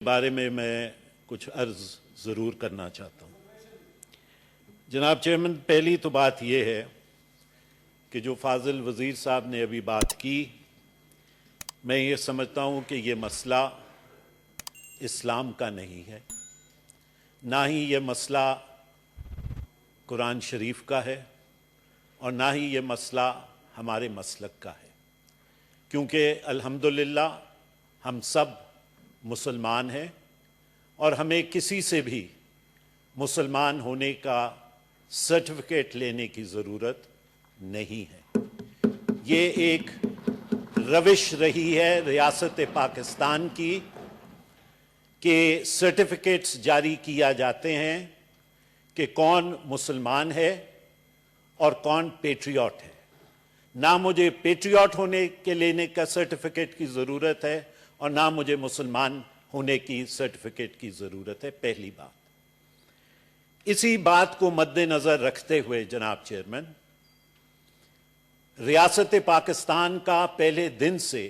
بارے میں کچھ عرض ضرور کرنا چاہتا ہوں۔ جناب چیئرمین، پہلی تو بات یہ ہے کہ جو فاضل وزیر صاحب نے ابھی بات کی، میں یہ سمجھتا ہوں کہ یہ مسئلہ اسلام کا نہیں ہے، نہ ہی یہ مسئلہ قرآن شریف کا ہے، اور نہ ہی یہ مسئلہ ہمارے مسلک کا ہے، کیونکہ الحمدللہ ہم سب مسلمان ہیں اور ہمیں کسی سے بھی مسلمان ہونے کا سرٹیفکیٹ لینے کی ضرورت نہیں ہے۔ یہ ایک روش رہی ہے ریاست پاکستان کی کہ سرٹیفکیٹس جاری کیا جاتے ہیں کہ کون مسلمان ہے اور کون پیٹریوٹ ہے۔ نہ مجھے پیٹریوٹ ہونے کے لینے کا سرٹیفکیٹ کی ضرورت ہے اور نہ مجھے مسلمان ہونے کی سرٹیفکیٹ کی ضرورت ہے، پہلی بات۔ اسی بات کو مد نظر رکھتے ہوئے جناب چیئرمین، ریاست پاکستان کا پہلے دن سے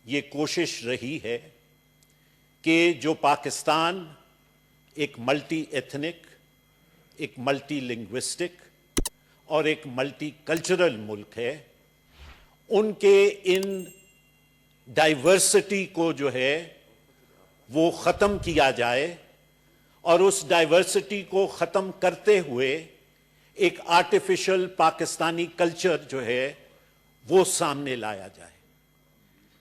یہ کوشش رہی ہے کہ جو پاکستان ایک ملٹی ایتھنک، ایک ملٹی لنگوسٹک اور ایک ملٹی کلچرل ملک ہے، ان کے ان ڈائیورسٹی کو جو ہے وہ ختم کیا جائے، اور اس ڈائیورسٹی کو ختم کرتے ہوئے ایک آرٹیفیشل پاکستانی کلچر جو ہے وہ سامنے لایا جائے۔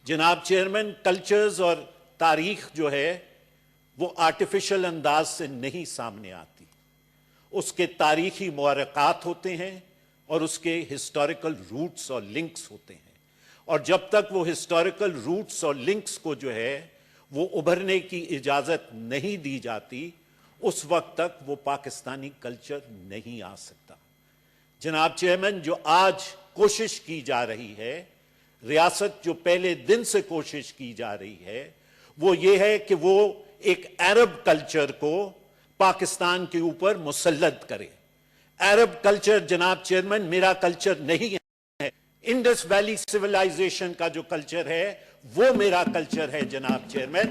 جناب چیئرمین، کلچرز اور تاریخ جو ہے وہ آرٹیفیشل انداز سے نہیں سامنے آتی، اس کے تاریخی مورخات ہوتے ہیں اور اس کے ہسٹوریکل روٹس اور لنکس ہوتے ہیں، اور جب تک وہ ہسٹوریکل روٹس اور لنکس کو جو ہے وہ ابھرنے کی اجازت نہیں دی جاتی، اس وقت تک وہ پاکستانی کلچر نہیں آ سکتا۔ جناب چیئرمین، جو آج کوشش کی جا رہی ہے، ریاست جو پہلے دن سے کوشش کی جا رہی ہے، وہ یہ ہے کہ وہ ایک عرب کلچر کو پاکستان کے اوپر مسلط کرے۔ عرب کلچر جناب چیئرمین میرا کلچر نہیں ہے، انڈس ویلی سیولائزیشن کا جو کلچر ہے وہ میرا کلچر ہے جناب چیئرمین،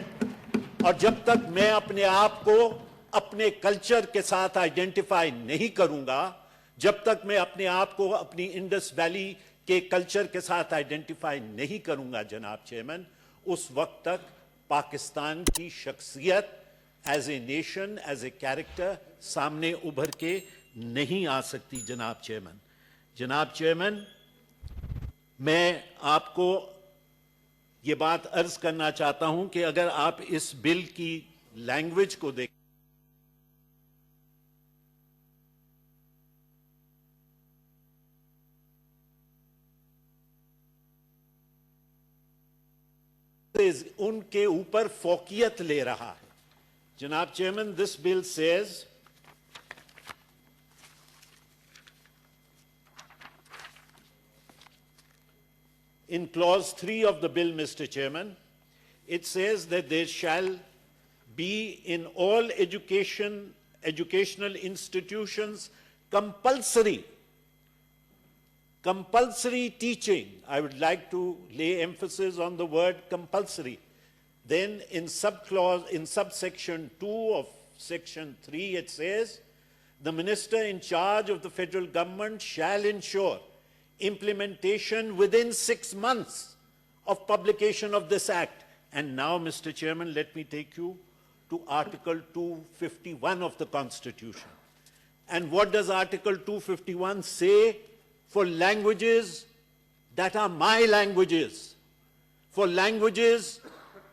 اور جب تک میں اپنے آپ کو اپنے کلچر کے ساتھ آئیڈینٹیفائی نہیں کروں گا، جب تک میں اپنے آپ کو اپنی انڈس ویلی کے کلچر کے ساتھ آئیڈینٹیفائی نہیں کروں گا جناب چیئرمین، اس وقت تک پاکستان کی شخصیت as a nation, as a character سامنے ابھر کے نہیں آ سکتی جناب چیئرمین۔ جناب چیئرمین، میں آپ کو یہ بات عرض کرنا چاہتا ہوں کہ اگر آپ اس بل کی لینگویج کو دیکھیں، ان کے اوپر فوقیت لے رہا ہے۔ جناب چیئرمین، دس بل سیز in clause 3 of the bill, Mr. Chairman, it says that there shall be in all educational institutions compulsory teaching. I would like to lay emphasis on the word compulsory. Then in subsection 2 of section 3, it says, the minister in charge of the federal government shall ensure implementation within 6 months of publication of this act. And now, Mr. Chairman, let me take you to Article 251 of the Constitution. And what does Article 251 say for languages that are my languages, for languages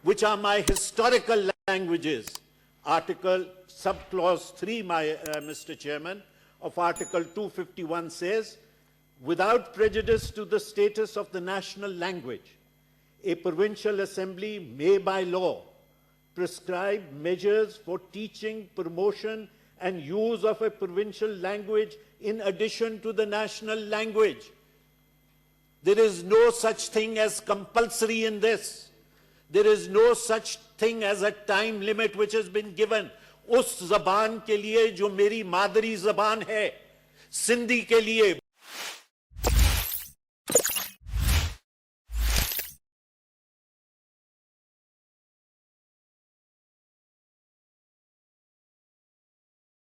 which are my historical languages? Subclause 3, Mr. Chairman, of Article 251 says, without prejudice to the status of the national language, a provincial assembly may by law prescribe measures for teaching, promotion, and use of a provincial language in addition to the national language. There is no such thing as compulsory in this. There is no such thing as a time limit which has been given. اس زبان کے لیے جو میری مادری زبان ہے، سندھی کے لیے